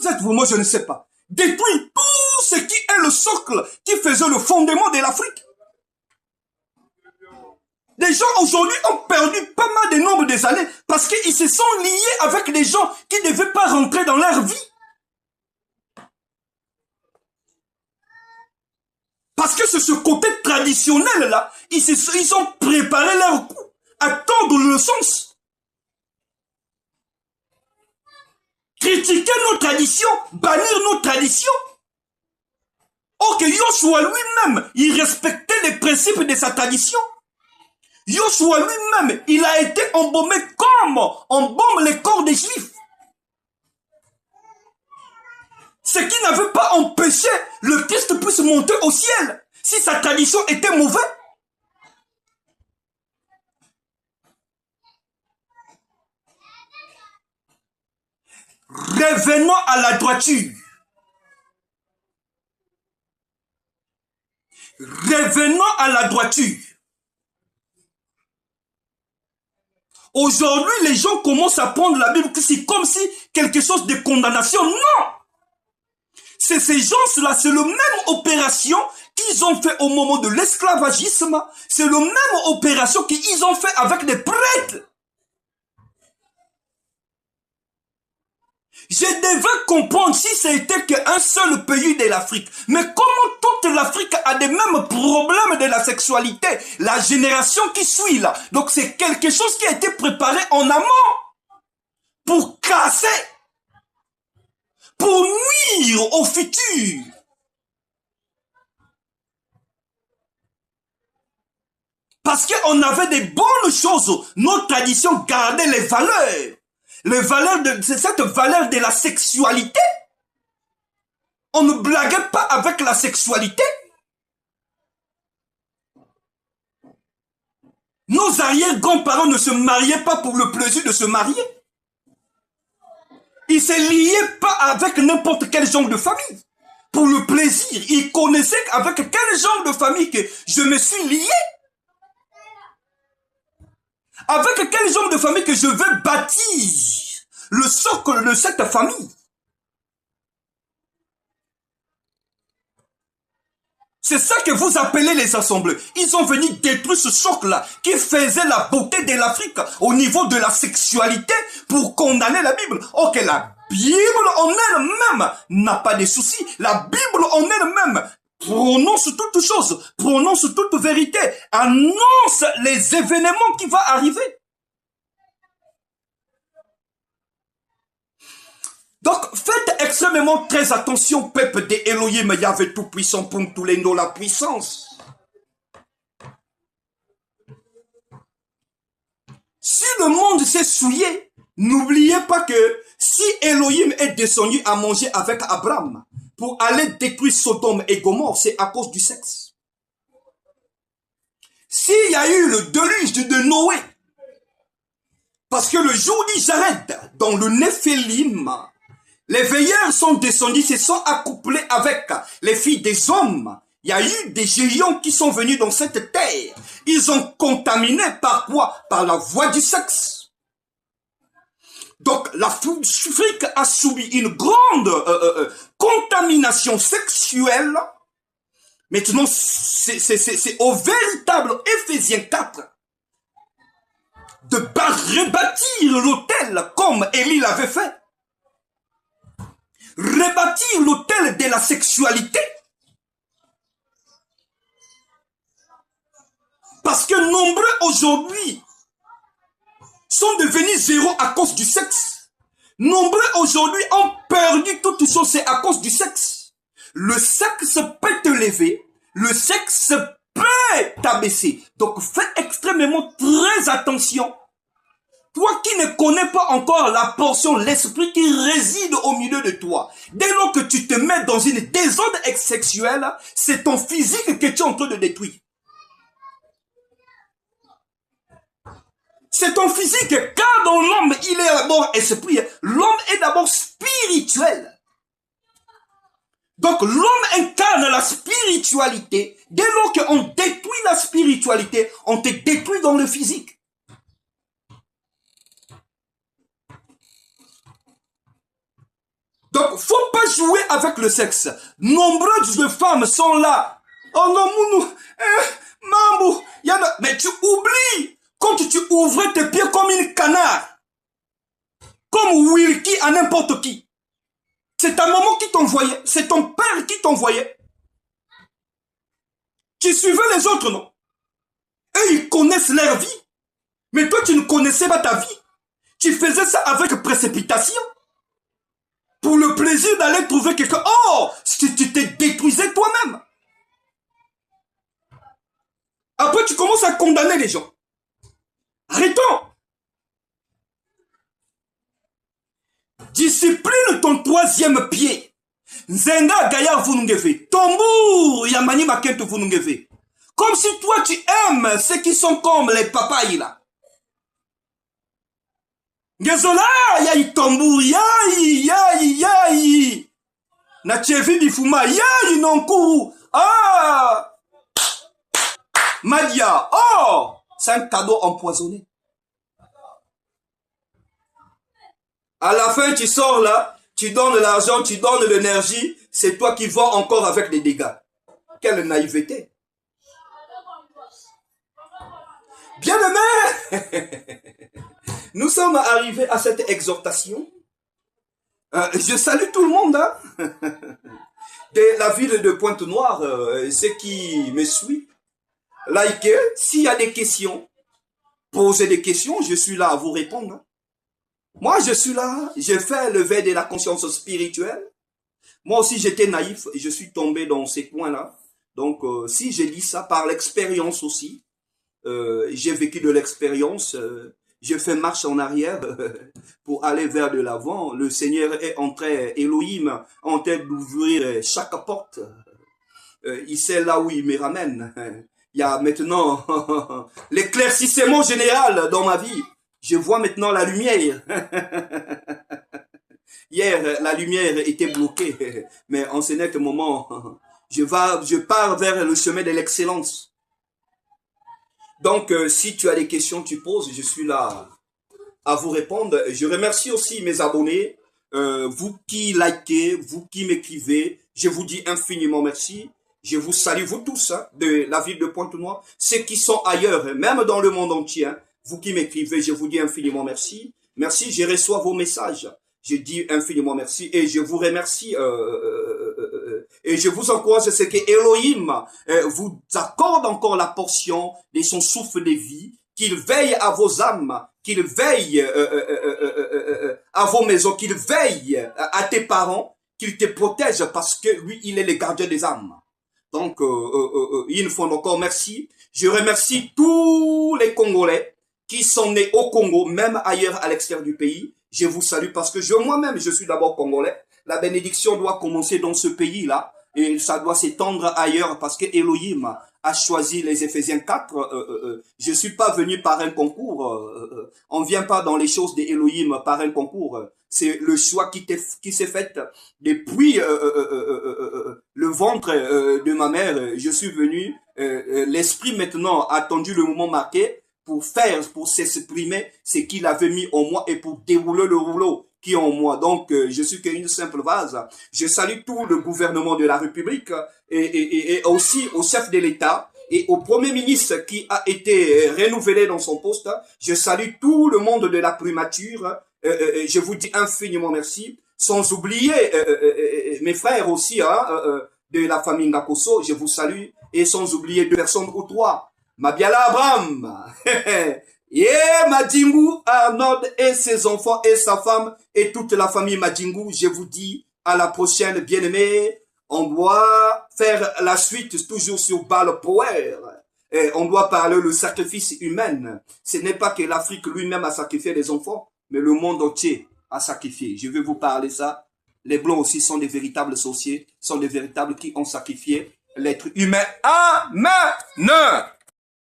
Peut-être moi, je ne sais pas. Détruit tout ce qui est le socle qui faisait le fondement de l'Afrique. Les gens aujourd'hui ont perdu pas mal de nombre des années parce qu'ils se sont liés avec des gens qui ne devaient pas rentrer dans leur vie. Parce que c'est ce côté traditionnel-là, ils ont préparé leur coup à tordre le sens. Critiquer nos traditions, bannir nos traditions. Or que Yoshua lui-même, il respectait les principes de sa tradition. Yoshua lui-même, il a été embaumé comme on embaume les corps des Juifs. Ce qui n'avait pas empêché le Christ puisse monter au ciel si sa tradition était mauvaise. Revenons à la droiture. Revenons à la droiture. Aujourd'hui, les gens commencent à prendre la Bible comme si quelque chose de condamnation. Non! C'est ces gens-là, c'est la même opération qu'ils ont fait au moment de l'esclavagisme. C'est la même opération qu'ils ont fait avec des prêtres. Je devais comprendre si c'était qu'un seul pays de l'Afrique. Mais comment toute l'Afrique a des mêmes problèmes de la sexualité? La génération qui suit là. Donc c'est quelque chose qui a été préparé en amont. Pour casser. Pour nuire au futur. Parce qu'on avait des bonnes choses. Nos traditions gardaient les valeurs. C'est cette valeur de la sexualité. On ne blaguait pas avec la sexualité. Nos arrière-grands-parents ne se mariaient pas pour le plaisir de se marier. Ils se liaient pas avec n'importe quel genre de famille. Pour le plaisir. Ils connaissaient avec quel genre de famille que je me suis lié. Avec quel genre de famille que je veux bâtir le socle de cette famille. C'est ça que vous appelez les assemblées. Ils sont venus détruire ce socle-là qui faisait la beauté de l'Afrique au niveau de la sexualité pour condamner la Bible. Ok, la Bible en elle-même n'a pas de soucis. La Bible en elle-même prononce toutes choses, prononce toute vérité, annonce les événements qui vont arriver. Donc, faites extrêmement très attention, peuple de Elohim, Yahvé tout-puissant, pour tous les noms, la puissance. Si le monde s'est souillé, n'oubliez pas que si Elohim est descendu à manger avec Abraham pour aller détruire Sodome et Gomorrhe, c'est à cause du sexe. S'il y a eu le déluge de Noé, parce que le jour d'Israël, dans le Néphilim, les veilleurs sont descendus, se sont accouplés avec les filles des hommes. Il y a eu des géants qui sont venus dans cette terre. Ils ont contaminé par quoi? Par la voie du sexe. Donc l'Afrique a subi une grande contamination sexuelle. Maintenant, c'est au véritable Éphésiens 4 de rebâtir l'autel comme Élie l'avait fait. Rebâtir l'autel de la sexualité. Parce que nombreux aujourd'hui sont devenus zéro à cause du sexe. Nombreux aujourd'hui ont perdu toute chose, c'est à cause du sexe. Le sexe peut te lever, le sexe peut t'abaisser. Donc fais extrêmement très attention. Toi qui ne connais pas encore la portion, l'esprit qui réside au milieu de toi, dès lors que tu te mets dans une désordre sexuelle, c'est ton physique que tu es en train de détruire. C'est ton physique, car dans l'homme, il est d'abord esprit. L'homme est d'abord spirituel. Donc l'homme incarne la spiritualité. Dès lors qu'on détruit la spiritualité, on te détruit dans le physique. Donc, faut pas jouer avec le sexe. Nombreuses de femmes sont là. Oh non, mounou, mambo, mais tu oublies, quand tu ouvrais tes pieds comme une canard, comme Wilkie à n'importe qui. C'est ta maman qui t'envoyait, c'est ton père qui t'envoyait. Tu suivais les autres, non? Eux, ils connaissent leur vie. Mais toi, tu ne connaissais pas ta vie. Tu faisais ça avec précipitation. Pour le plaisir d'aller trouver quelqu'un. Oh, tu te détruisais toi-même. Après, tu commences à condamner les gens. Arrêtons. Discipline ton troisième pied. Nzenga Gaillard Vunungeve. Tambour Yamani Makentu Vunungeve. Comme si toi tu aimes ceux qui sont comme les papayes là. Ngezola, yai tambour, yai. Na chevi bifuma, yai nonkou. Ah! Madia, oh! C'est un cadeau empoisonné. À la fin, tu sors là, tu donnes l'argent, tu donnes l'énergie, c'est toi qui vas encore avec des dégâts. Quelle naïveté. Bien-aimés, nous sommes arrivés à cette exhortation. Je salue tout le monde, hein? De la ville de Pointe-Noire, ceux qui me suivent. Likez, s'il y a des questions, posez des questions, je suis là à vous répondre. Moi, je suis là, j'ai fait lever de la conscience spirituelle. Moi aussi, j'étais naïf et je suis tombé dans ces coins-là. Donc, si j'ai dit ça par l'expérience aussi, j'ai vécu de l'expérience, j'ai fait marche en arrière pour aller vers de l'avant. Le Seigneur est en train, Elohim, en train d'ouvrir chaque porte. Il sait là où il me ramène. Il y a maintenant l'éclaircissement général dans ma vie. Je vois maintenant la lumière. Hier, la lumière était bloquée, mais en ce net moment, je pars vers le chemin de l'excellence. Donc, si tu as des questions, tu poses, je suis là à vous répondre. Je remercie aussi mes abonnés, vous qui likez, vous qui m'écrivez, je vous dis infiniment merci. Je vous salue, vous tous, hein, de la ville de Pointe-Noire, ceux qui sont ailleurs, même dans le monde entier, hein. Vous qui m'écrivez, je vous dis infiniment merci. Merci, je reçois vos messages. Je dis infiniment merci et je vous remercie. Et je vous encourage, c'est que Elohim vous accorde encore la portion de son souffle de vie, qu'il veille à vos âmes, qu'il veille à vos maisons, qu'il veille à tes parents, qu'il te protège parce que lui, il est le gardien des âmes. Donc, une fois encore, merci. Je remercie tous les Congolais qui sont nés au Congo, même ailleurs à l'extérieur du pays. Je vous salue parce que moi-même, je suis d'abord Congolais. La bénédiction doit commencer dans ce pays-là et ça doit s'étendre ailleurs parce que Elohim a choisi les Éphésiens 4. Je suis pas venu par un concours. On vient pas dans les choses d'Elohim par un concours. C'est le choix qui s'est fait depuis le ventre de ma mère. Je suis venu. L'esprit maintenant a attendu le moment marqué pour s'exprimer ce qu'il avait mis en moi et pour dérouler le rouleau qui est en moi. Donc, je suis qu'une simple vase. Je salue tout le gouvernement de la République et aussi au chef de l'État et au Premier ministre qui a été renouvelé dans son poste. Je salue tout le monde de la primature. Je vous dis infiniment merci. Sans oublier mes frères aussi de la famille Ngakoso. Je vous salue. Et sans oublier 2 personnes ou 3. Mabiala Abraham, Madjingu, Arnold et ses enfants et sa femme et toute la famille Madjingu, je vous dis à la prochaine, bien-aimés. On doit faire la suite toujours sur Baal Power. Et on doit parler le sacrifice humain. Ce n'est pas que l'Afrique lui-même a sacrifié les enfants, mais le monde entier a sacrifié. Je vais vous parler ça. Les Blancs aussi sont des véritables sorciers, sont des véritables qui ont sacrifié l'être humain. Amen.